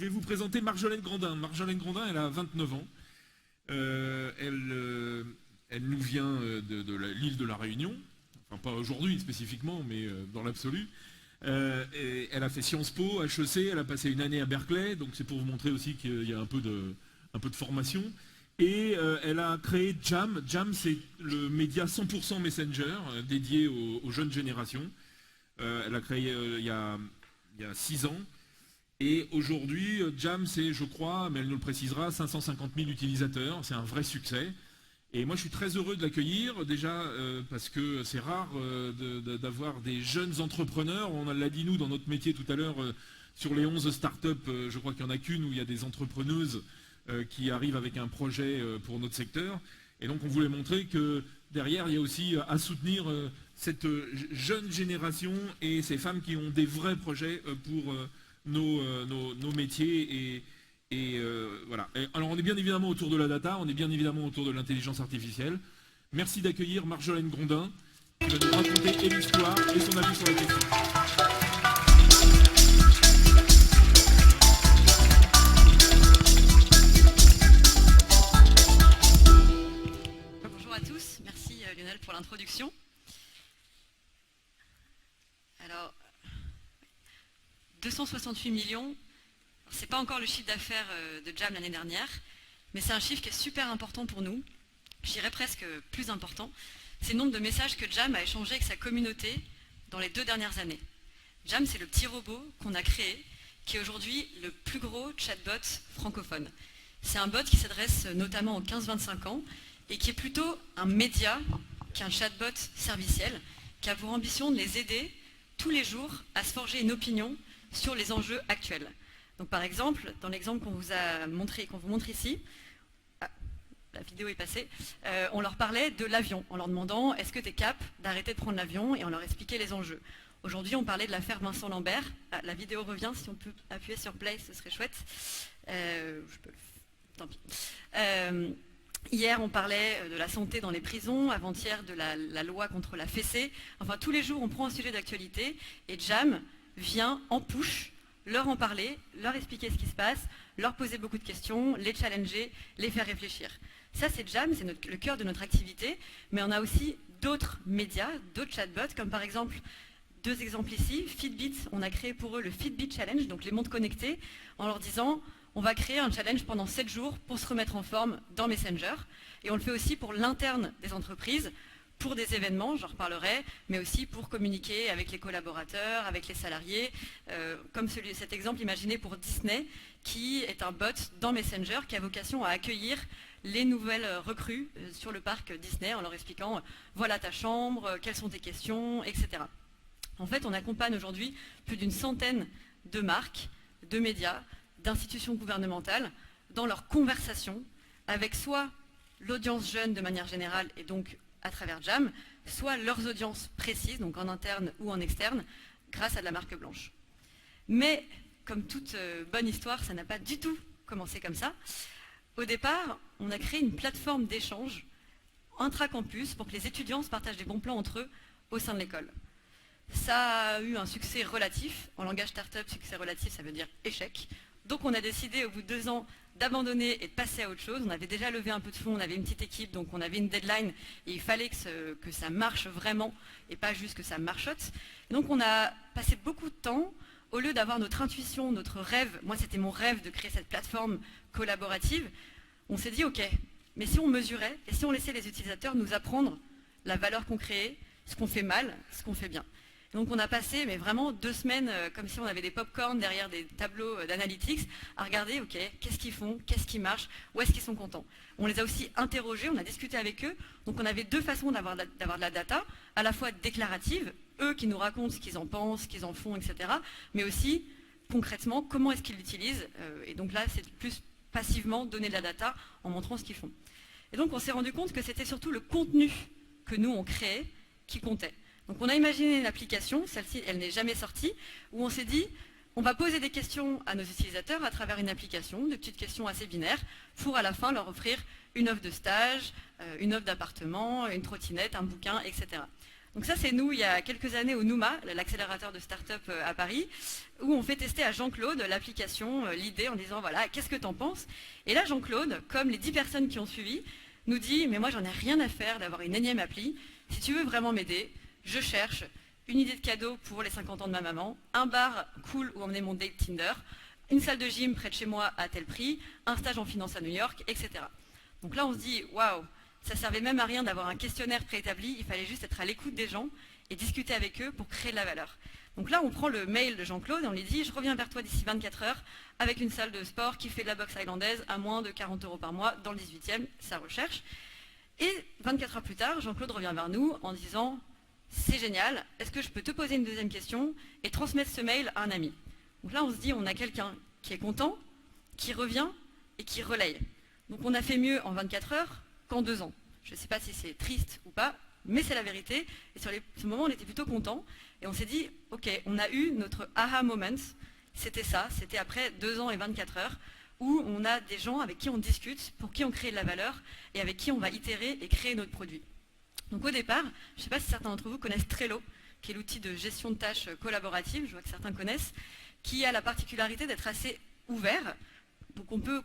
vais vous présenter Marjolaine Grandin. Marjolaine Grandin, elle a 29 ans. Elle nous vient de l'île de la Réunion. Enfin, pas aujourd'hui spécifiquement, mais dans l'absolu. Et elle a fait Sciences Po, HEC, elle a passé une année à Berkeley, donc c'est pour vous montrer aussi qu'il y a un peu de formation. Et elle a créé Jam. Jam, c'est le média 100% Messenger, dédié aux jeunes générations. Elle a créé il y a 6 ans. Et aujourd'hui, Jam, c'est, je crois, mais elle nous le précisera, 550 000 utilisateurs. C'est un vrai succès. Et moi, je suis très heureux de l'accueillir, déjà parce que c'est rare d'avoir des jeunes entrepreneurs. On l'a dit, nous, dans notre métier tout à l'heure, sur les 11 startups, je crois qu'il n'y en a qu'une où il y a des entrepreneuses qui arrivent avec un projet pour notre secteur. Et donc, on voulait montrer que derrière, il y a aussi à soutenir cette jeune génération et ces femmes qui ont des vrais projets pour nos métiers. Voilà. Alors on est bien évidemment autour de la data, on est bien évidemment autour de l'intelligence artificielle. Merci d'accueillir Marjolaine Grandin, qui va nous raconter et l'histoire et son avis sur la question. Bonjour à tous, merci Lionel pour l'introduction. Alors, 268 millions, c'est pas encore le chiffre d'affaires de Jam l'année dernière, mais c'est un chiffre qui est super important pour nous, je dirais presque plus important. C'est le nombre de messages que Jam a échangé avec sa communauté dans les 2 dernières années. Jam, c'est le petit robot qu'on a créé, qui est aujourd'hui le plus gros chatbot francophone. C'est un bot qui s'adresse notamment aux 15-25 ans et qui est plutôt un média qu'un chatbot serviciel, qui a pour ambition de les aider tous les jours à se forger une opinion sur les enjeux actuels. Donc par exemple, dans l'exemple qu'on vous a montré, qu'on vous montre ici, la vidéo est passée, on leur parlait de l'avion, en leur demandant est-ce que tu es cap d'arrêter de prendre l'avion, et on leur expliquait les enjeux. Aujourd'hui, on parlait de l'affaire Vincent Lambert. La vidéo revient, si on peut appuyer sur play, ce serait chouette. Tant pis. Hier, on parlait de la santé dans les prisons, avant-hier de la loi contre la fessée. Enfin, tous les jours, on prend un sujet d'actualité et Jam vient en push leur en parler, leur expliquer ce qui se passe, leur poser beaucoup de questions, les challenger, les faire réfléchir. Ça, c'est Jam, c'est le cœur de notre activité, mais on a aussi d'autres médias, d'autres chatbots, comme par exemple, 2 exemples ici, Fitbit, on a créé pour eux le Fitbit Challenge, donc les montres connectées, en leur disant on va créer un challenge pendant 7 jours pour se remettre en forme dans Messenger, et on le fait aussi pour l'interne des entreprises, pour des événements, j'en reparlerai, mais aussi pour communiquer avec les collaborateurs, avec les salariés, comme cet exemple imaginé pour Disney, qui est un bot dans Messenger qui a vocation à accueillir les nouvelles recrues sur le parc Disney en leur expliquant voilà ta chambre, quelles sont tes questions, etc. En fait, on accompagne aujourd'hui plus d'une centaine de marques, de médias, d'institutions gouvernementales dans leur conversation avec soit l'audience jeune de manière générale et donc à travers Jam, soit leurs audiences précises, donc en interne ou en externe, grâce à de la marque blanche. Mais, comme toute bonne histoire, ça n'a pas du tout commencé comme ça. Au départ, on a créé une plateforme d'échange intra-campus pour que les étudiants se partagent des bons plans entre eux au sein de l'école. Ça a eu un succès relatif. En langage startup, succès relatif, ça veut dire échec. Donc on a décidé au bout de 2 ans d'abandonner et de passer à autre chose. On avait déjà levé un peu de fonds, on avait une petite équipe, donc on avait une deadline et il fallait que ça marche vraiment et pas juste que ça marchote. Et donc on a passé beaucoup de temps, au lieu d'avoir notre intuition, notre rêve, moi c'était mon rêve de créer cette plateforme collaborative, on s'est dit ok, mais si on mesurait et si on laissait les utilisateurs nous apprendre la valeur qu'on créait, ce qu'on fait mal, ce qu'on fait bien. Donc on a passé mais vraiment 2 semaines comme si on avait des pop-corn derrière des tableaux d'analytics à regarder, ok, qu'est-ce qu'ils font, qu'est-ce qui marche, où est-ce qu'ils sont contents. On les a aussi interrogés, on a discuté avec eux, donc on avait 2 façons d'avoir de la data, à la fois déclarative, eux qui nous racontent ce qu'ils en pensent, ce qu'ils en font, etc. Mais aussi concrètement, comment est-ce qu'ils l'utilisent, et donc là c'est plus passivement donner de la data en montrant ce qu'ils font. Et donc on s'est rendu compte que c'était surtout le contenu que nous on créait qui comptait. Donc on a imaginé une application, celle-ci elle n'est jamais sortie, où on s'est dit on va poser des questions à nos utilisateurs à travers une application, de petites questions assez binaires, pour à la fin leur offrir une offre de stage, une offre d'appartement, une trottinette, un bouquin, etc. Donc ça, c'est nous, il y a quelques années au Nouma, l'accélérateur de start-up à Paris, où on fait tester à Jean-Claude l'application, l'idée, en disant, voilà, qu'est-ce que t'en penses? Et là, Jean-Claude, comme les 10 personnes qui ont suivi, nous dit, mais moi, j'en ai rien à faire d'avoir une énième appli. Si tu veux vraiment m'aider, je cherche une idée de cadeau pour les 50 ans de ma maman, un bar cool où emmener mon date Tinder, une salle de gym près de chez moi à tel prix, un stage en finance à New York, etc. Donc là, on se dit, waouh, ça servait même à rien d'avoir un questionnaire préétabli, il fallait juste être à l'écoute des gens et discuter avec eux pour créer de la valeur. Donc là, on prend le mail de Jean-Claude et on lui dit, je reviens vers toi d'ici 24 heures avec une salle de sport qui fait de la boxe thaïlandaise à moins de 40 € par mois dans le 18e, sa recherche. Et 24 heures plus tard, Jean-Claude revient vers nous en disant, c'est génial, est-ce que je peux te poser une deuxième question et transmettre ce mail à un ami? Donc là, on se dit, on a quelqu'un qui est content, qui revient et qui relaye. Donc on a fait mieux en 24 heures qu'en 2 ans. Je ne sais pas si c'est triste ou pas, mais c'est la vérité. Et sur ce moment, on était plutôt contents. Et on s'est dit, ok, on a eu notre aha moment. C'était ça, c'était après 2 ans et 24 heures, où on a des gens avec qui on discute, pour qui on crée de la valeur, et avec qui on va itérer et créer notre produit. Donc au départ, je ne sais pas si certains d'entre vous connaissent Trello, qui est l'outil de gestion de tâches collaborative, je vois que certains connaissent, qui a la particularité d'être assez ouvert. Donc on peut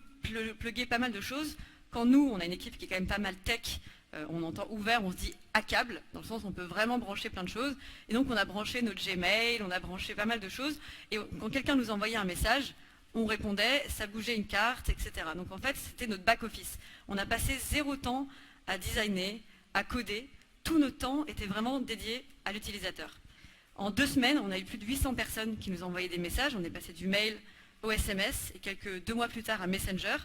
plugger pas mal de choses. Quand nous, on a une équipe qui est quand même pas mal tech, on entend ouvert, on se dit à câble, dans le sens où on peut vraiment brancher plein de choses. Et donc on a branché notre Gmail, on a branché pas mal de choses. Et quand quelqu'un nous envoyait un message, on répondait, ça bougeait une carte, etc. Donc en fait, c'était notre back-office. On a passé 0 temps à designer, à coder. Tout notre temps était vraiment dédié à l'utilisateur. En 2 semaines, on a eu plus de 800 personnes qui nous envoyaient des messages. On est passé du mail au SMS et 2 mois plus tard à Messenger.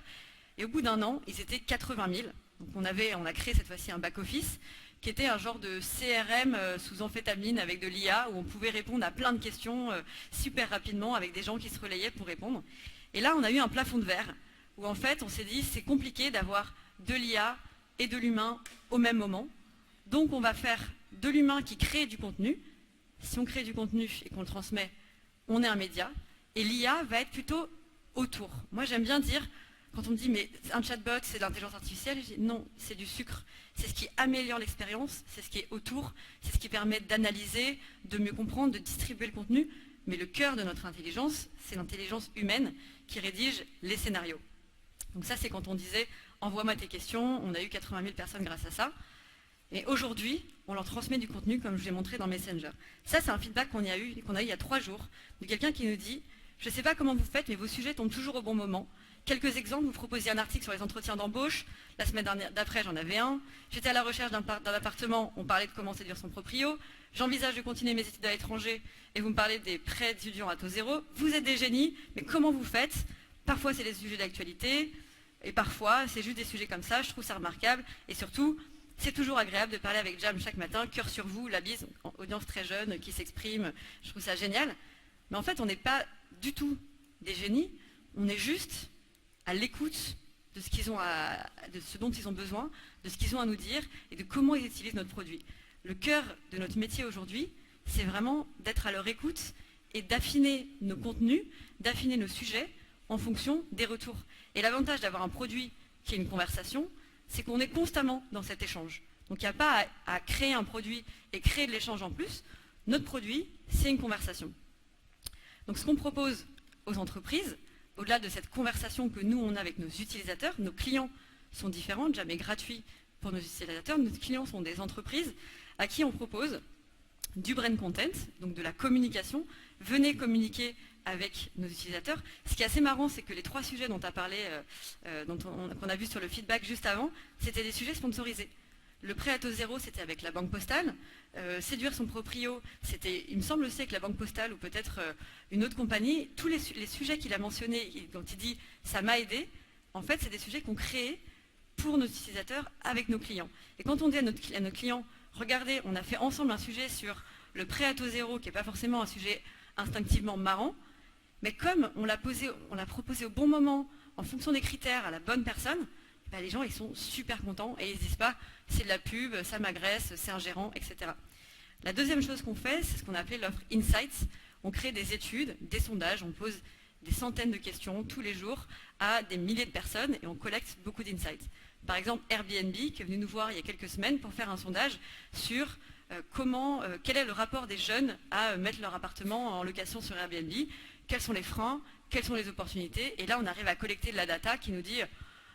Et au bout d'1 an, ils étaient 80 000. Donc on a créé cette fois-ci un back-office qui était un genre de CRM sous amphétamine avec de l'IA où on pouvait répondre à plein de questions super rapidement avec des gens qui se relayaient pour répondre. Et là, on a eu un plafond de verre où en fait, on s'est dit c'est compliqué d'avoir de l'IA et de l'humain au même moment. Donc on va faire de l'humain qui crée du contenu. Si on crée du contenu et qu'on le transmet, on est un média. Et l'IA va être plutôt autour. Moi, j'aime bien dire, quand on me dit, mais un chatbot, c'est de l'intelligence artificielle, je dis non, c'est du sucre. C'est ce qui améliore l'expérience, c'est ce qui est autour, c'est ce qui permet d'analyser, de mieux comprendre, de distribuer le contenu. Mais le cœur de notre intelligence, c'est l'intelligence humaine qui rédige les scénarios. Donc ça, c'est quand on disait, envoie-moi tes questions, on a eu 80 000 personnes grâce à ça. Et aujourd'hui, on leur transmet du contenu, comme je l'ai montré dans Messenger. Ça, c'est un feedback qu'on a eu il y a 3 jours, de quelqu'un qui nous dit, je ne sais pas comment vous faites, mais vos sujets tombent toujours au bon moment. Quelques exemples, vous proposiez un article sur les entretiens d'embauche. La semaine d'après, j'en avais un. J'étais à la recherche d'un appartement, on parlait de comment séduire son proprio. J'envisage de continuer mes études à l'étranger et vous me parlez des prêts étudiants à taux zéro. Vous êtes des génies, mais comment vous faites? Parfois, c'est des sujets d'actualité et parfois, c'est juste des sujets comme ça. Je trouve ça remarquable et surtout, c'est toujours agréable de parler avec Jam chaque matin, cœur sur vous, la bise, audience très jeune qui s'exprime. Je trouve ça génial. Mais en fait, on n'est pas du tout des génies, on est juste à l'écoute de ce dont ils ont besoin, de ce qu'ils ont à nous dire et de comment ils utilisent notre produit. Le cœur de notre métier aujourd'hui, c'est vraiment d'être à leur écoute et d'affiner nos contenus, d'affiner nos sujets en fonction des retours. Et l'avantage d'avoir un produit qui est une conversation, c'est qu'on est constamment dans cet échange. Donc il n'y a pas à créer un produit et créer de l'échange en plus. Notre produit, c'est une conversation. Donc ce qu'on propose aux entreprises, au-delà de cette conversation que nous, on a avec nos utilisateurs, nos clients sont différents, jamais gratuits pour nos utilisateurs. Nos clients sont des entreprises à qui on propose du brand content, donc de la communication. Venez communiquer avec nos utilisateurs. Ce qui est assez marrant, c'est que les 3 sujets dont a parlé, qu'on a vu sur le feedback juste avant, c'était des sujets sponsorisés. Le prêt à taux zéro, c'était avec la Banque Postale. Séduire son proprio, c'était, il me semble aussi, avec la Banque Postale ou peut-être une autre compagnie. Tous les sujets qu'il a mentionnés, dont il dit « ça m'a aidé », en fait, c'est des sujets qu'on crée pour nos utilisateurs avec nos clients. Et quand on dit à nos clients « regardez, on a fait ensemble un sujet sur le prêt à taux zéro, qui n'est pas forcément un sujet instinctivement marrant, mais comme on l'a proposé au bon moment, en fonction des critères, à la bonne personne, ben les gens ils sont super contents et ils ne disent pas c'est de la pub, ça m'agresse, c'est un gérant, etc. La deuxième chose qu'on fait, c'est ce qu'on appelait l'offre Insights. On crée des études, des sondages, on pose des centaines de questions tous les jours à des milliers de personnes et on collecte beaucoup d'insights. Par exemple, Airbnb qui est venu nous voir il y a quelques semaines pour faire un sondage sur quel est le rapport des jeunes à mettre leur appartement en location sur Airbnb, quels sont les freins, quelles sont les opportunités. Et là, on arrive à collecter de la data qui nous dit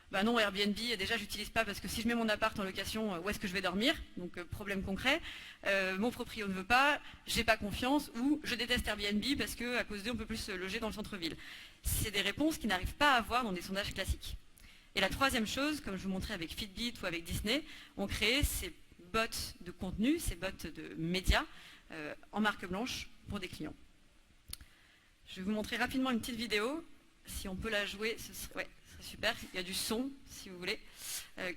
bah non, Airbnb, déjà, j'utilise pas parce que si je mets mon appart en location, où est-ce que je vais dormir? Donc, problème concret. Mon proprio ne veut pas, j'ai pas confiance, ou je déteste Airbnb parce qu'à cause d'eux, on peut plus se loger dans le centre-ville. C'est des réponses qui n'arrivent pas à avoir dans des sondages classiques. Et la troisième chose, comme je vous montrais avec Fitbit ou avec Disney, on crée ces bots de contenu, ces bots de médias en marque blanche pour des clients. Je vais vous montrer rapidement une petite vidéo. Si on peut la jouer, ce serait super. Il y a du son, si vous voulez,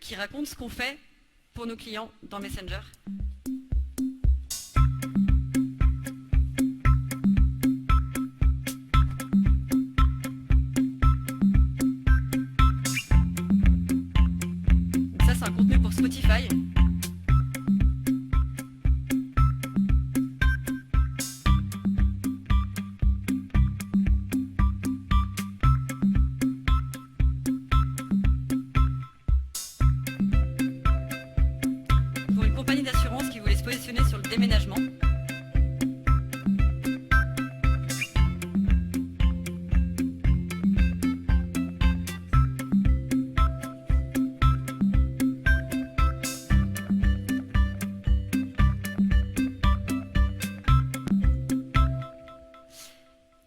qui raconte ce qu'on fait pour nos clients dans Messenger. Donc ça, c'est un contenu pour Spotify. Sur le déménagement.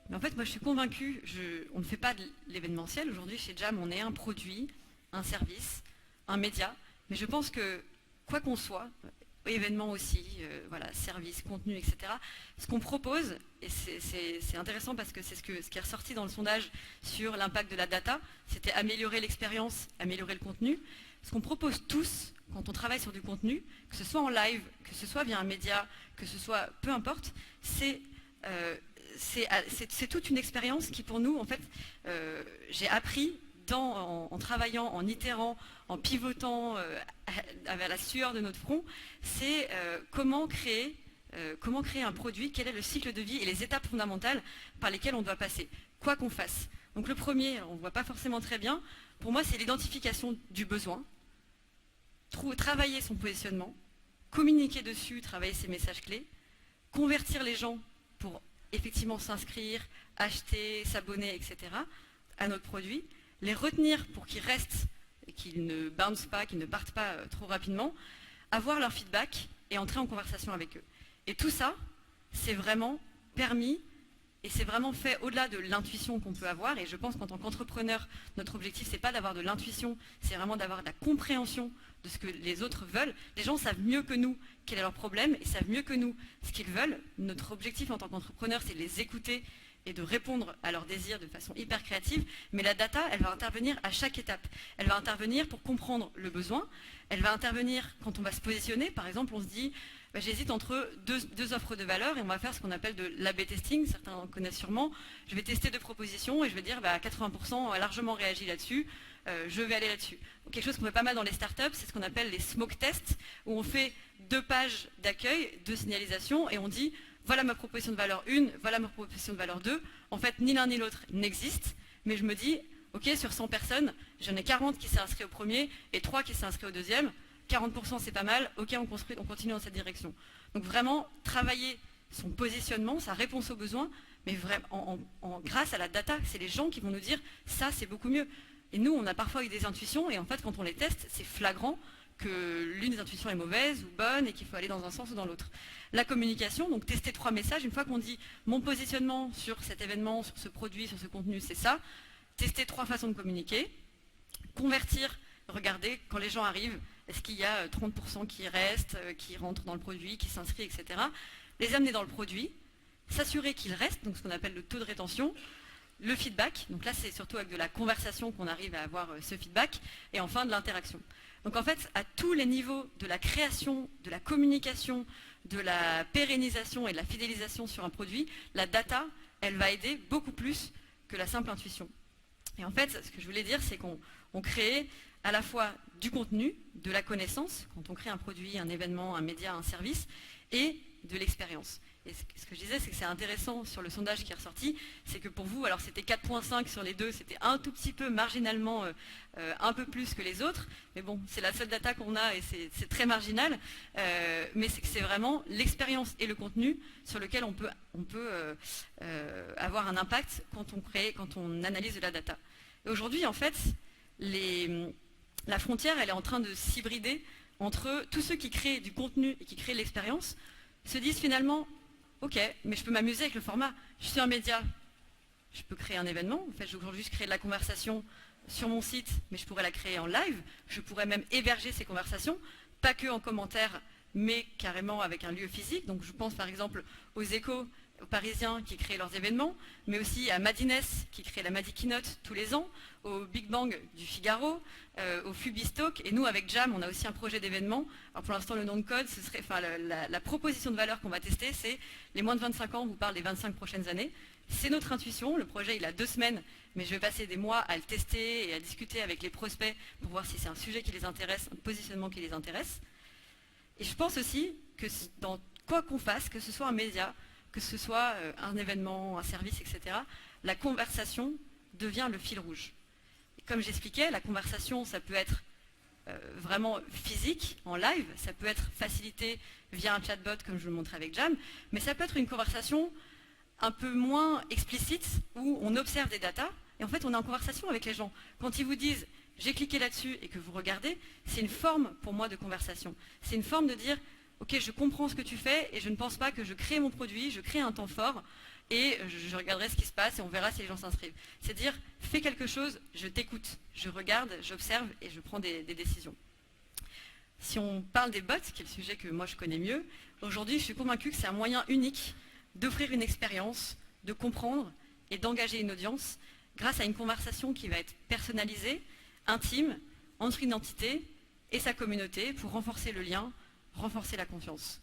Mais en fait, moi je suis convaincue, on ne fait pas de l'événementiel. Aujourd'hui chez Jam, on est un produit, un service, un média. Mais je pense que quoi qu'on soit, événements aussi, voilà, services, contenu, etc. Ce qu'on propose, et c'est intéressant parce que c'est ce qui est ressorti dans le sondage sur l'impact de la data, c'était améliorer l'expérience, améliorer le contenu. Ce qu'on propose tous, quand on travaille sur du contenu, que ce soit en live, que ce soit via un média, que ce soit, peu importe, c'est toute une expérience qui pour nous, en fait, j'ai appris en travaillant, en itérant, en pivotant à la sueur de notre front, c'est comment créer un produit, quel est le cycle de vie et les étapes fondamentales par lesquelles on doit passer, quoi qu'on fasse. Donc le premier, on ne voit pas forcément très bien, pour moi c'est l'identification du besoin, travailler son positionnement, communiquer dessus, travailler ses messages clés, convertir les gens pour effectivement s'inscrire, acheter, s'abonner, etc. à notre produit, les retenir pour qu'ils restent et qu'ils ne bounce pas, qu'ils ne partent pas trop rapidement, avoir leur feedback et entrer en conversation avec eux. Et tout ça, c'est vraiment permis et c'est vraiment fait au-delà de l'intuition qu'on peut avoir. Et je pense qu'en tant qu'entrepreneur, notre objectif, c'est pas d'avoir de l'intuition, c'est vraiment d'avoir de la compréhension de ce que les autres veulent. Les gens savent mieux que nous quel est leur problème et savent mieux que nous ce qu'ils veulent. Notre objectif en tant qu'entrepreneur, c'est de les écouter et de répondre à leurs désirs de façon hyper créative, mais la data, elle va intervenir à chaque étape. Elle va intervenir pour comprendre le besoin, elle va intervenir quand on va se positionner, par exemple on se dit, bah, j'hésite entre deux offres de valeur et on va faire ce qu'on appelle de l'A/B testing, certains connaissent sûrement, je vais tester 2 propositions et je vais dire, bah, 80% a largement réagi là-dessus, je vais aller là-dessus. Donc, quelque chose qu'on fait pas mal dans les startups, c'est ce qu'on appelle les smoke tests, où on fait 2 pages d'accueil, 2 signalisations et on dit, voilà ma proposition de valeur 1, voilà ma proposition de valeur 2. En fait, ni l'un ni l'autre n'existe, mais je me dis, ok, sur 100 personnes, j'en ai 40 qui s'est inscrit au premier et 3 qui s'est inscrit au deuxième. 40% c'est pas mal, ok, on continue dans cette direction. Donc vraiment, travailler son positionnement, sa réponse aux besoins, mais vraiment, grâce à la data, c'est les gens qui vont nous dire, ça c'est beaucoup mieux. Et nous, on a parfois eu des intuitions, et en fait, quand on les teste, c'est flagrant que l'une des intuitions est mauvaise ou bonne et qu'il faut aller dans un sens ou dans l'autre. La communication, donc tester 3 messages, une fois qu'on dit mon positionnement sur cet événement, sur ce produit, sur ce contenu, c'est ça, tester 3 façons de communiquer, convertir, regarder quand les gens arrivent, est-ce qu'il y a 30% qui restent, qui rentrent dans le produit, qui s'inscrivent, etc. Les amener dans le produit, s'assurer qu'ils restent, donc ce qu'on appelle le taux de rétention, le feedback, donc là c'est surtout avec de la conversation qu'on arrive à avoir ce feedback, et enfin de l'interaction. Donc en fait, à tous les niveaux de la création, de la communication, de la pérennisation et de la fidélisation sur un produit, la data, elle va aider beaucoup plus que la simple intuition. Et en fait, ce que je voulais dire, c'est qu'on crée à la fois du contenu, de la connaissance, quand on crée un produit, un événement, un média, un service, et de l'expérience. Et ce que je disais, c'est que c'est intéressant sur le sondage qui est ressorti, c'est que pour vous, alors c'était 4,5 sur les deux, c'était un tout petit peu marginalement un peu plus que les autres, mais bon, c'est la seule data qu'on a et c'est très marginal, mais c'est vraiment l'expérience et le contenu sur lequel on peut avoir un impact quand on analyse de la data. Et aujourd'hui, en fait, la frontière, elle est en train de s'hybrider entre tous ceux qui créent du contenu et qui créent l'expérience, se disent finalement, ok, mais je peux m'amuser avec le format. Je suis un média, je peux créer un événement. En fait, aujourd'hui, je crée de la conversation sur mon site, mais je pourrais la créer en live. Je pourrais même héberger ces conversations, pas que en commentaire, mais carrément avec un lieu physique. Donc, je pense par exemple aux Échos, aux Parisiens qui créent leurs événements, mais aussi à Madines qui crée la Madi Keynote tous les ans, au Big Bang du Figaro, au Fubistalk, et nous avec Jam on a aussi un projet d'événement. Alors pour l'instant le nom de code, ce serait, enfin, la proposition de valeur qu'on va tester, c'est les moins de 25 ans, on vous parle des 25 prochaines années. C'est notre intuition, le projet il a 2 semaines, mais je vais passer des mois à le tester et à discuter avec les prospects pour voir si c'est un sujet qui les intéresse, un positionnement qui les intéresse. Et je pense aussi que dans quoi qu'on fasse, que ce soit un média, que ce soit un événement, un service, etc., la conversation devient le fil rouge. Et comme j'expliquais, la conversation, ça peut être vraiment physique, en live, ça peut être facilité via un chatbot, comme je vous le montrais avec Jam, mais ça peut être une conversation un peu moins explicite, où on observe des datas, et en fait, on est en conversation avec les gens. Quand ils vous disent « j'ai cliqué là-dessus » et que vous regardez, c'est une forme, pour moi, de conversation. C'est une forme de dire « ok, je comprends ce que tu fais et je ne pense pas que je crée mon produit, je crée un temps fort et je regarderai ce qui se passe et on verra si les gens s'inscrivent. » C'est dire, fais quelque chose, je t'écoute, je regarde, j'observe et je prends des décisions. Si on parle des bots, qui est le sujet que moi je connais mieux, aujourd'hui je suis convaincue que c'est un moyen unique d'offrir une expérience, de comprendre et d'engager une audience grâce à une conversation qui va être personnalisée, intime, entre une entité et sa communauté pour renforcer le lien, renforcer la confiance.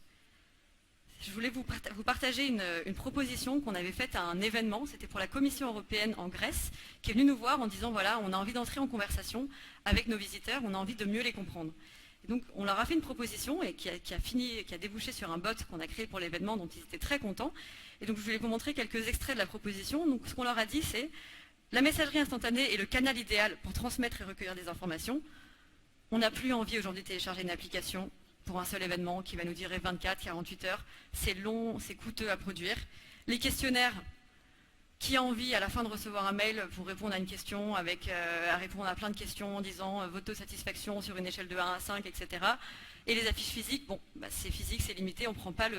Je voulais vous partager une proposition qu'on avait faite à un événement, c'était pour la Commission européenne en Grèce, qui est venue nous voir en disant voilà, on a envie d'entrer en conversation avec nos visiteurs, on a envie de mieux les comprendre. Et donc on leur a fait une proposition et qui a débouché sur un bot qu'on a créé pour l'événement dont ils étaient très contents. Et donc je voulais vous montrer quelques extraits de la proposition. Donc ce qu'on leur a dit c'est la messagerie instantanée est le canal idéal pour transmettre et recueillir des informations. On n'a plus envie aujourd'hui de télécharger une application pour un seul événement qui va nous durer 24-48 heures. C'est long, c'est coûteux à produire. Les questionnaires, qui a envie à la fin de recevoir un mail pour répondre à une question, à répondre à plein de questions en disant votre taux de satisfaction sur une échelle de 1 à 5, etc. Et les affiches physiques, bon, c'est physique, c'est limité, on ne prend pas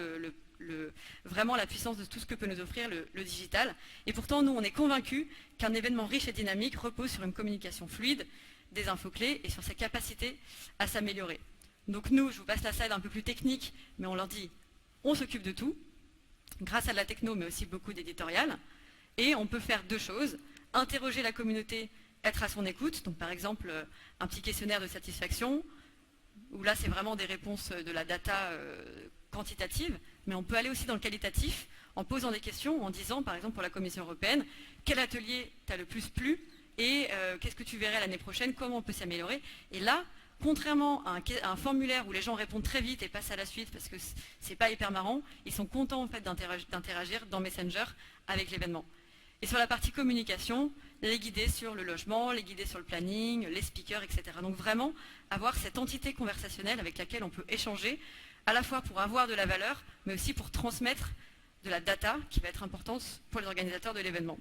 vraiment la puissance de tout ce que peut nous offrir le digital. Et pourtant, nous, on est convaincus qu'un événement riche et dynamique repose sur une communication fluide, des infos clés et sur sa capacité à s'améliorer. Donc nous, je vous passe la slide un peu plus technique, mais on leur dit, on s'occupe de tout, grâce à de la techno, mais aussi beaucoup d'éditorial, et on peut faire 2 choses, interroger la communauté, être à son écoute, donc par exemple, un petit questionnaire de satisfaction, où là, c'est vraiment des réponses de la data quantitative, mais on peut aller aussi dans le qualitatif, en posant des questions, en disant, par exemple, pour la Commission européenne, quel atelier t'a le plus plu, et qu'est-ce que tu verrais l'année prochaine, comment on peut s'améliorer, et là, contrairement à un formulaire où les gens répondent très vite et passent à la suite parce que c'est pas hyper marrant, ils sont contents en fait d'interagir dans Messenger avec l'événement. Et sur la partie communication, les guider sur le logement, les guider sur le planning, les speakers, etc. Donc vraiment avoir cette entité conversationnelle avec laquelle on peut échanger, à la fois pour avoir de la valeur, mais aussi pour transmettre de la data qui va être importante pour les organisateurs de l'événement.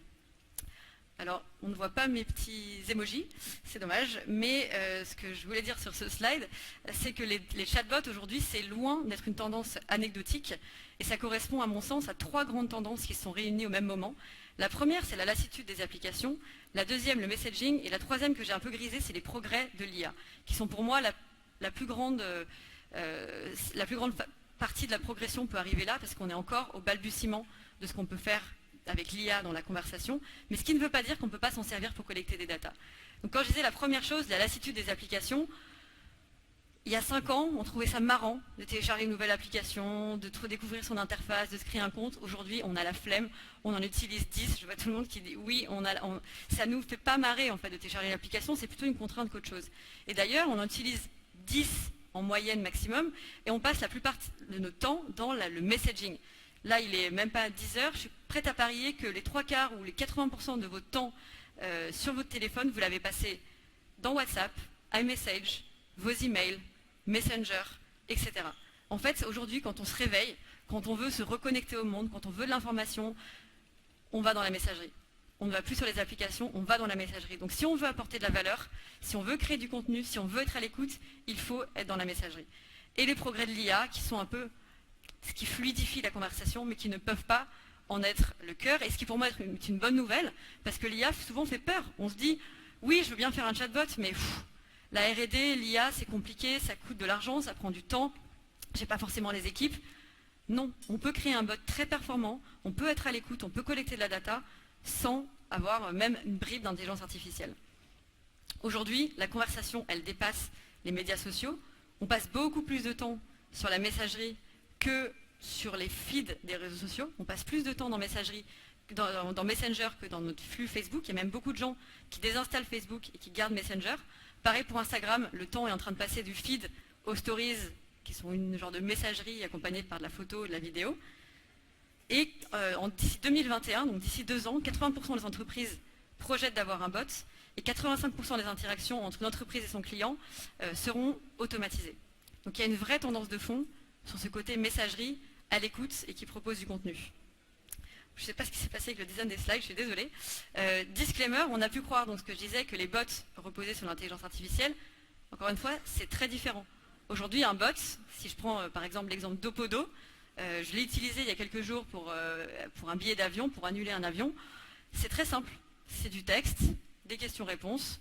Alors, on ne voit pas mes petits emojis, c'est dommage, mais ce que je voulais dire sur ce slide, c'est que les chatbots aujourd'hui, c'est loin d'être une tendance anecdotique, et ça correspond à mon sens à 3 grandes tendances qui se sont réunies au même moment. La première, c'est la lassitude des applications, la deuxième, le messaging, et la troisième que j'ai un peu grisée, c'est les progrès de l'IA, qui sont pour moi la plus grande partie de la progression peut arriver là, parce qu'on est encore au balbutiement de ce qu'on peut faire avec l'IA dans la conversation, mais ce qui ne veut pas dire qu'on ne peut pas s'en servir pour collecter des datas. Donc quand je disais la première chose, la lassitude des applications, il y a 5 ans, on trouvait ça marrant de télécharger une nouvelle application, de redécouvrir son interface, de se créer un compte. Aujourd'hui, on a la flemme, on en utilise 10. Je vois tout le monde qui dit oui, ça ne nous fait pas marrer en fait de télécharger l'application, c'est plutôt une contrainte qu'autre chose. Et d'ailleurs, on en utilise 10 en moyenne maximum, et on passe la plupart de notre temps dans le messaging. Là, il est même pas à 10 heures. Je suis prête à parier que les 3/4 ou les 80% de votre temps sur votre téléphone, vous l'avez passé dans WhatsApp, iMessage, vos emails, Messenger, etc. En fait, aujourd'hui, quand on se réveille, quand on veut se reconnecter au monde, quand on veut de l'information, on va dans la messagerie. On ne va plus sur les applications, on va dans la messagerie. Donc si on veut apporter de la valeur, si on veut créer du contenu, si on veut être à l'écoute, il faut être dans la messagerie. Et les progrès de l'IA, qui sont un peu ce qui fluidifie la conversation, mais qui ne peuvent pas en être le cœur, et ce qui pour moi est une bonne nouvelle, parce que l'IA souvent fait peur. On se dit, oui, je veux bien faire un chatbot, mais la R&D, l'IA, c'est compliqué, ça coûte de l'argent, ça prend du temps, j'ai pas forcément les équipes. Non, on peut créer un bot très performant, on peut être à l'écoute, on peut collecter de la data, sans avoir même une bribe d'intelligence artificielle. Aujourd'hui, la conversation, elle dépasse les médias sociaux. On passe beaucoup plus de temps sur la messagerie que sur les feeds des réseaux sociaux. On passe plus de temps dans Messenger que dans notre flux Facebook. Il y a même beaucoup de gens qui désinstallent Facebook et qui gardent Messenger. Pareil pour Instagram, le temps est en train de passer du feed aux stories, qui sont une genre de messagerie accompagnée par de la photo et de la vidéo. Et d'ici 2021, donc d'ici 2 ans, 80% des entreprises projettent d'avoir un bot et 85% des interactions entre une entreprise et son client seront automatisées. Donc il y a une vraie tendance de fond sur ce côté messagerie à l'écoute et qui propose du contenu. Je ne sais pas ce qui s'est passé avec le design des slides, je suis désolée. Disclaimer, on a pu croire, donc ce que je disais, que les bots reposaient sur l'intelligence artificielle. Encore une fois, c'est très différent. Aujourd'hui, un bot, si je prends par exemple l'exemple d'Opodo, je l'ai utilisé il y a quelques jours pour un billet d'avion, pour annuler un avion. C'est très simple. C'est du texte, des questions-réponses,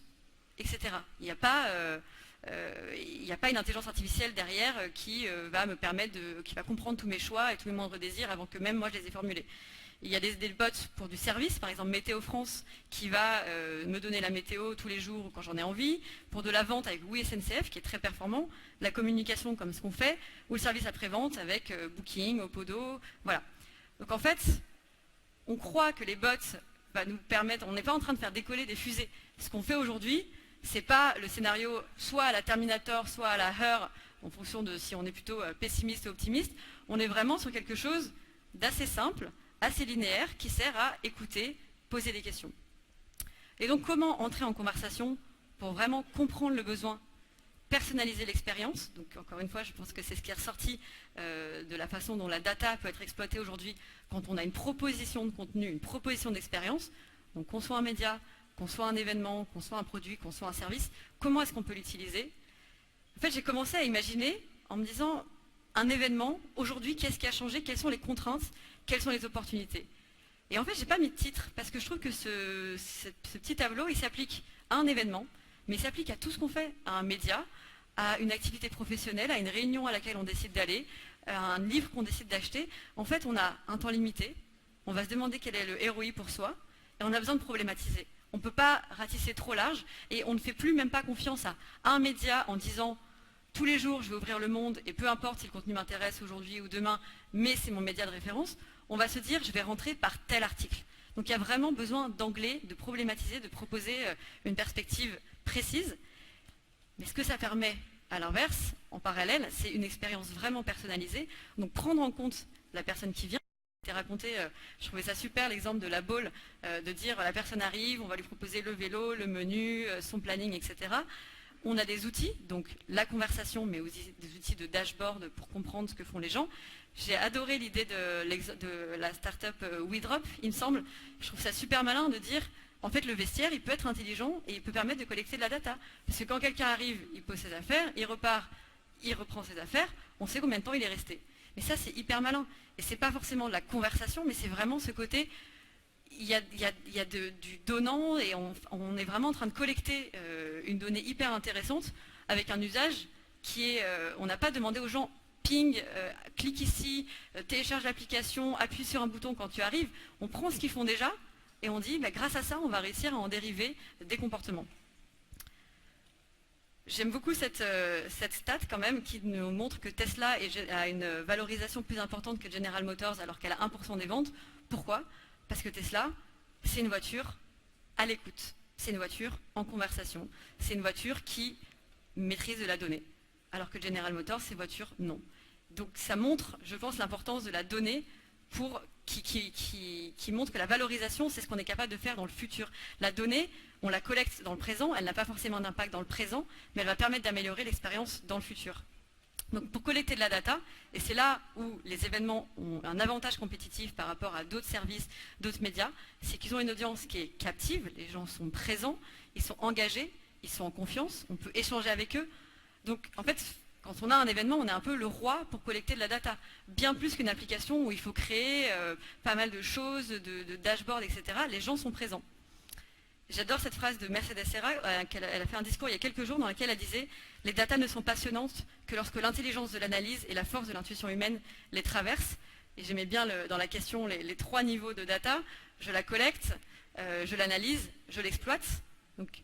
etc. Il n'y a pas une intelligence artificielle derrière qui va me permettre qui va comprendre tous mes choix et tous mes moindres désirs avant que même moi je les ai formulés. Il y a des bots pour du service, par exemple Météo France, qui va me donner la météo tous les jours quand j'en ai envie, pour de la vente avec Oui SNCF, qui est très performant, la communication comme ce qu'on fait, ou le service après-vente avec Booking, Opodo, voilà. Donc en fait, on croit que les bots nous permettent, on n'est pas en train de faire décoller des fusées. Ce qu'on fait aujourd'hui, c'est pas le scénario soit à la Terminator, soit à la Her, en fonction de si on est plutôt pessimiste ou optimiste. On est vraiment sur quelque chose d'assez simple, assez linéaire, qui sert à écouter, poser des questions. Et donc comment entrer en conversation pour vraiment comprendre le besoin, personnaliser l'expérience. Donc encore une fois, je pense que c'est ce qui est ressorti de la façon dont la data peut être exploitée aujourd'hui quand on a une proposition de contenu, une proposition d'expérience. Donc qu'on soit un média, qu'on soit un événement, qu'on soit un produit, qu'on soit un service, comment est-ce qu'on peut l'utiliser? En fait, j'ai commencé à imaginer en me disant, un événement, aujourd'hui, qu'est-ce qui a changé? Quelles sont les contraintes? Quelles sont les opportunités? Et en fait, je n'ai pas mis de titre, parce que je trouve que ce petit tableau, il s'applique à un événement, mais il s'applique à tout ce qu'on fait, à un média, à une activité professionnelle, à une réunion à laquelle on décide d'aller, à un livre qu'on décide d'acheter. En fait, on a un temps limité, on va se demander quel est le ROI pour soi, et on a besoin de problématiser. On ne peut pas ratisser trop large, et on ne fait plus même pas confiance à un média en disant tous les jours je vais ouvrir le monde, et peu importe si le contenu m'intéresse aujourd'hui ou demain, mais c'est mon média de référence. On va se dire je vais rentrer par tel article. Donc il y a vraiment besoin d'angler, de problématiser, de proposer une perspective précise. Mais ce que ça permet, à l'inverse, en parallèle, c'est une expérience vraiment personnalisée. Donc prendre en compte la personne qui vient. Raconté, je trouvais ça super l'exemple de la Baule, de dire la personne arrive, on va lui proposer le vélo, le menu, son planning, etc. On a des outils, donc la conversation, mais aussi des outils de dashboard pour comprendre ce que font les gens. J'ai adoré l'idée de la start-up WeDrop, il me semble. Je trouve ça super malin de dire, en fait, le vestiaire, il peut être intelligent et il peut permettre de collecter de la data. Parce que quand quelqu'un arrive, il pose ses affaires, il repart, il reprend ses affaires, on sait combien de temps il est resté. Mais ça, c'est hyper malin. Et ce n'est pas forcément de la conversation, mais c'est vraiment ce côté, il y a du donnant et on est vraiment en train de collecter une donnée hyper intéressante avec un usage qui est, on n'a pas demandé aux gens, ping, clique ici, télécharge l'application, appuie sur un bouton quand tu arrives. On prend ce qu'ils font déjà et on dit, grâce à ça, on va réussir à en dériver des comportements. J'aime beaucoup cette stat quand même qui nous montre que Tesla a une valorisation plus importante que General Motors alors qu'elle a 1% des ventes. Pourquoi? Parce que Tesla, c'est une voiture à l'écoute. C'est une voiture en conversation. C'est une voiture qui maîtrise de la donnée. Alors que General Motors, c'est une voiture non. Donc ça montre, je pense, l'importance de la donnée qui montre que la valorisation, c'est ce qu'on est capable de faire dans le futur. La donnée, on la collecte dans le présent, elle n'a pas forcément d'impact dans le présent, mais elle va permettre d'améliorer l'expérience dans le futur. Donc pour collecter de la data, et c'est là où les événements ont un avantage compétitif par rapport à d'autres services, d'autres médias, c'est qu'ils ont une audience qui est captive, les gens sont présents, ils sont engagés, ils sont en confiance, on peut échanger avec eux. Donc en fait, quand on a un événement, on est un peu le roi pour collecter de la data. Bien plus qu'une application où il faut créer pas mal de choses, de dashboards, etc. Les gens sont présents. J'adore cette phrase de Mercedes Serra, elle a fait un discours il y a quelques jours dans lequel elle disait « Les datas ne sont passionnantes que lorsque l'intelligence de l'analyse et la force de l'intuition humaine les traversent ». Et j'aimais bien dans la question les 3 niveaux de data. Je la collecte, je l'analyse, je l'exploite. Donc,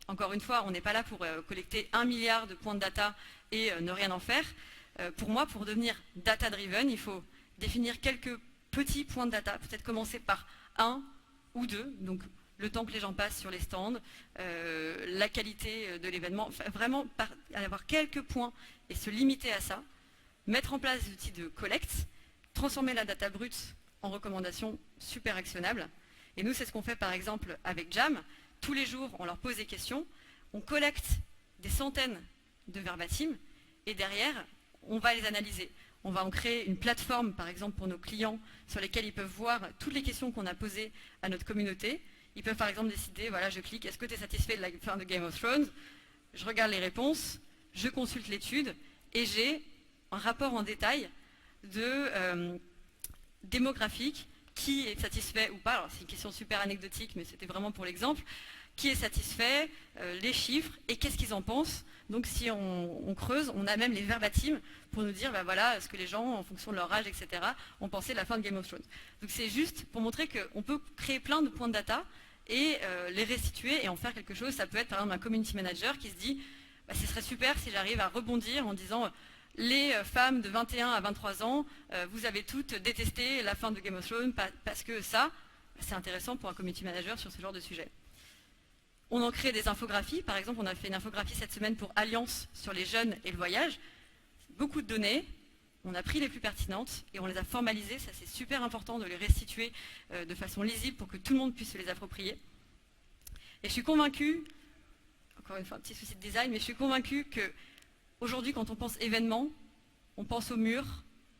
encore une fois, on n'est pas là pour collecter 1 milliard de points de data et ne rien en faire. Pour moi, pour devenir data-driven, il faut définir quelques petits points de data, peut-être commencer par 1 ou 2, donc le temps que les gens passent sur les stands, la qualité de l'événement, enfin, vraiment avoir quelques points et se limiter à ça, mettre en place des outils de collecte, transformer la data brute en recommandations super actionnables. Et nous, c'est ce qu'on fait par exemple avec Jam. Tous les jours, on leur pose des questions, on collecte des centaines de verbatim et derrière, on va les analyser. On va en créer une plateforme, par exemple, pour nos clients sur lesquels ils peuvent voir toutes les questions qu'on a posées à notre communauté. Ils peuvent par exemple décider, voilà, je clique, est-ce que tu es satisfait de la fin de Game of Thrones? Je regarde les réponses, je consulte l'étude et j'ai un rapport en détail de démographique, qui est satisfait ou pas. Alors c'est une question super anecdotique, mais c'était vraiment pour l'exemple. Qui est satisfait, les chiffres et qu'est-ce qu'ils en pensent. Donc si on creuse, on a même les verbatim pour nous dire, bah voilà, ce que les gens, en fonction de leur âge, etc., ont pensé de la fin de Game of Thrones. Donc c'est juste pour montrer qu'on peut créer plein de points de data et les restituer et en faire quelque chose. Ça peut être par exemple un community manager qui se dit, bah, ce serait super si j'arrive à rebondir en disant, les femmes de 21 à 23 ans, vous avez toutes détesté la fin de Game of Thrones parce que ça, c'est intéressant pour un community manager sur ce genre de sujet. On en crée des infographies. Par exemple, on a fait une infographie cette semaine pour Alliance sur les jeunes et le voyage. Beaucoup de données, on a pris les plus pertinentes et on les a formalisées. Ça, c'est super important de les restituer de façon lisible pour que tout le monde puisse se les approprier. Et je suis convaincue, encore une fois, un petit souci de design, mais je suis convaincue que aujourd'hui, quand on pense événement, on pense au mur,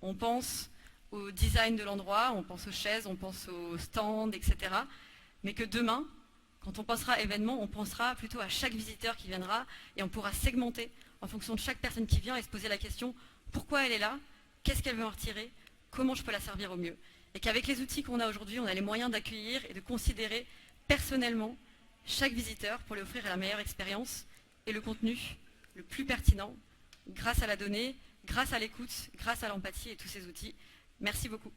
on pense au design de l'endroit, on pense aux chaises, on pense aux stands, etc. Mais que demain, quand on pensera événement, on pensera plutôt à chaque visiteur qui viendra et on pourra segmenter en fonction de chaque personne qui vient et se poser la question pourquoi elle est là, qu'est-ce qu'elle veut en retirer, comment je peux la servir au mieux. Et qu'avec les outils qu'on a aujourd'hui, on a les moyens d'accueillir et de considérer personnellement chaque visiteur pour lui offrir la meilleure expérience et le contenu le plus pertinent grâce à la donnée, grâce à l'écoute, grâce à l'empathie et tous ces outils. Merci beaucoup.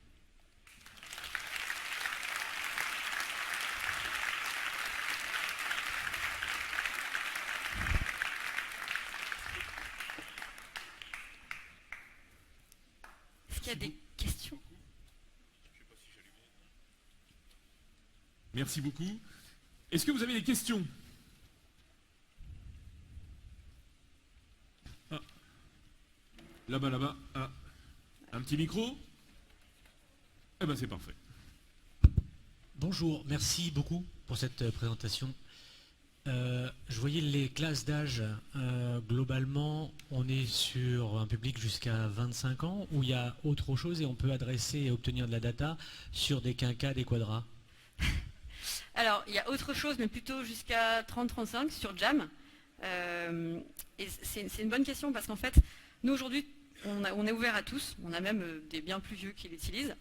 Est-ce qu'il y a des questions? Merci beaucoup. Est-ce que vous avez des questions? Ah. Là-bas, là-bas. Ah. Un petit micro? Eh ben c'est parfait. Bonjour, merci beaucoup pour cette présentation. Je voyais les classes d'âge, globalement, on est sur un public jusqu'à 25 ans, où il y a autre chose et on peut adresser et obtenir de la data sur des quinquas, des quadras. Alors, il y a autre chose, mais plutôt jusqu'à 30-35 sur Jam. Et c'est une bonne question parce qu'en fait, nous aujourd'hui, on est ouvert à tous. On a même des bien plus vieux qui l'utilisent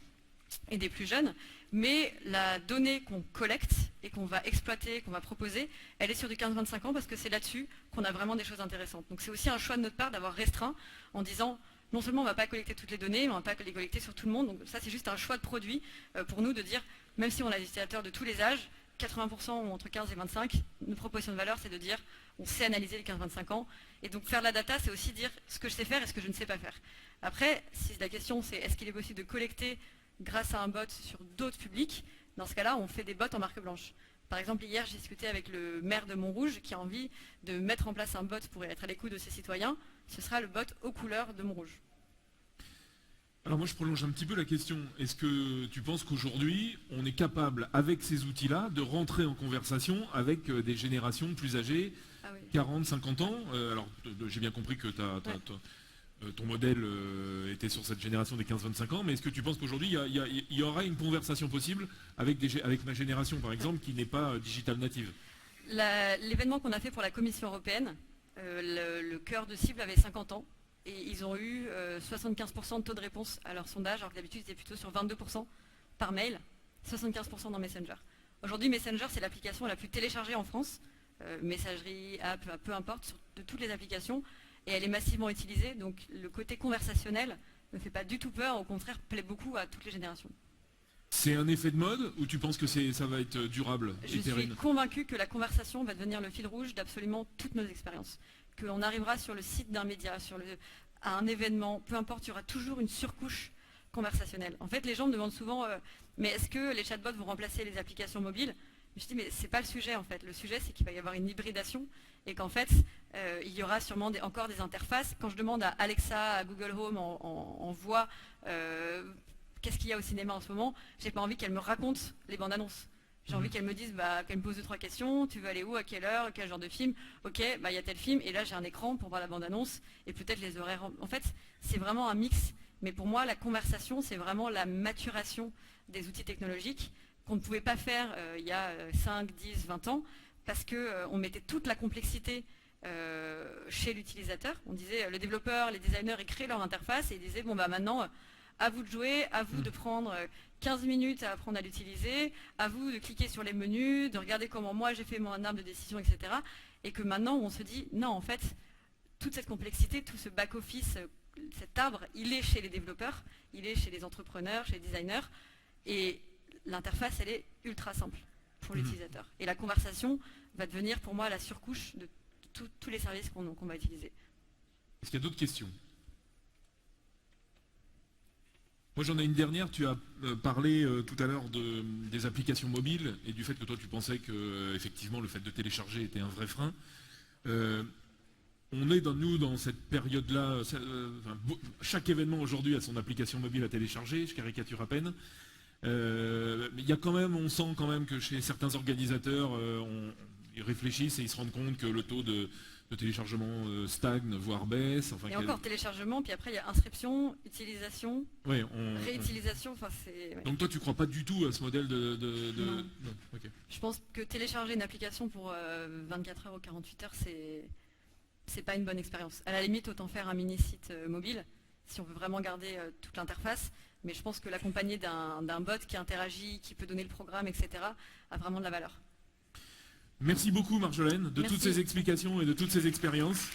et des plus jeunes. Mais la donnée qu'on collecte et qu'on va exploiter, qu'on va proposer, elle est sur du 15-25 ans parce que c'est là-dessus qu'on a vraiment des choses intéressantes. Donc c'est aussi un choix de notre part d'avoir restreint en disant non seulement on ne va pas collecter toutes les données, mais on ne va pas les collecter sur tout le monde. Donc ça c'est juste un choix de produit pour nous de dire, même si on a des utilisateurs de tous les âges, 80% ou entre 15 et 25, notre proposition de valeur c'est de dire on sait analyser les 15-25 ans. Et donc faire de la data c'est aussi dire ce que je sais faire et ce que je ne sais pas faire. Après, si la question c'est est-ce qu'il est possible de collecter grâce à un bot sur d'autres publics, dans ce cas-là, on fait des bots en marque blanche. Par exemple, hier, j'ai discuté avec le maire de Montrouge qui a envie de mettre en place un bot pour être à l'écoute de ses citoyens. Ce sera le bot aux couleurs de Montrouge. Alors moi je prolonge un petit peu la question. Est-ce que tu penses qu'aujourd'hui on est capable avec ces outils-là de rentrer en conversation avec des générations plus âgées, Ah oui. 40, 50 ans alors j'ai bien compris que ton modèle était sur cette génération des 15-25 ans, mais est-ce que tu penses qu'aujourd'hui il y aura une conversation possible avec ma génération par exemple qui n'est pas digital native? L'événement qu'on a fait pour la Commission européenne, le cœur de cible avait 50 ans. Et ils ont eu 75% de taux de réponse à leur sondage, alors que d'habitude c'était plutôt sur 22% par mail, 75% dans Messenger. Aujourd'hui, Messenger, c'est l'application la plus téléchargée en France, messagerie, app, peu importe, de toutes les applications, et elle est massivement utilisée, donc le côté conversationnel ne fait pas du tout peur, au contraire, plaît beaucoup à toutes les générations. C'est un effet de mode ou tu penses que ça va être durable Je et pérenne? suis convaincue que la conversation va devenir le fil rouge d'absolument toutes nos expériences. Qu'on arrivera sur le site d'un média, à un événement, peu importe, il y aura toujours une surcouche conversationnelle. En fait, les gens me demandent souvent, mais est-ce que les chatbots vont remplacer les applications mobiles? Je dis, mais c'est pas le sujet en fait. Le sujet, c'est qu'il va y avoir une hybridation et qu'en fait, il y aura sûrement encore des interfaces. Quand je demande à Alexa, à Google Home en voix, qu'est-ce qu'il y a au cinéma en ce moment, j'ai pas envie qu'elle me raconte les bandes annonces. J'ai envie qu'elle me dise, qu'elle me pose 2-3 questions, tu veux aller où, à quelle heure, quel genre de film, ok, il y a tel film, et là j'ai un écran pour voir la bande-annonce, et peut-être les horaires. En fait, c'est vraiment un mix, mais pour moi, la conversation, c'est vraiment la maturation des outils technologiques qu'on ne pouvait pas faire il y a 5, 10, 20 ans, parce qu'on mettait toute la complexité chez l'utilisateur. On disait, le développeur, les designers, ils créaient leur interface, et ils disaient, bon maintenant, à vous de jouer, à vous de prendre 15 minutes à apprendre à l'utiliser, à vous de cliquer sur les menus, de regarder comment moi j'ai fait mon arbre de décision, etc. Et que maintenant on se dit, non en fait, toute cette complexité, tout ce back-office, cet arbre, il est chez les développeurs, il est chez les entrepreneurs, chez les designers, et l'interface elle est ultra simple pour l'utilisateur. Et la conversation va devenir pour moi la surcouche de tous les services qu'on va utiliser. Est-ce qu'il y a d'autres questions? Moi j'en ai une dernière, tu as parlé tout à l'heure des applications mobiles et du fait que toi tu pensais que effectivement le fait de télécharger était un vrai frein. On est dans cette période-là, chaque événement aujourd'hui a son application mobile à télécharger, je caricature à peine. Mais il y a quand même, on sent quand même que chez certains organisateurs, ils réfléchissent et ils se rendent compte que le taux de téléchargement stagne, voire baisse. Et encore téléchargement, puis après il y a inscription, utilisation, réutilisation. Ouais. Donc toi tu crois pas du tout à ce modèle Non. Non, okay. Je pense que télécharger une application pour 24 heures ou 48 heures, c'est pas une bonne expérience. À la limite, autant faire un mini-site mobile, si on veut vraiment garder toute l'interface. Mais je pense que l'accompagner d'un bot qui interagit, qui peut donner le programme, etc., a vraiment de la valeur. Merci beaucoup Marjolaine de Merci. toutes ces explications et de toutes ces expériences.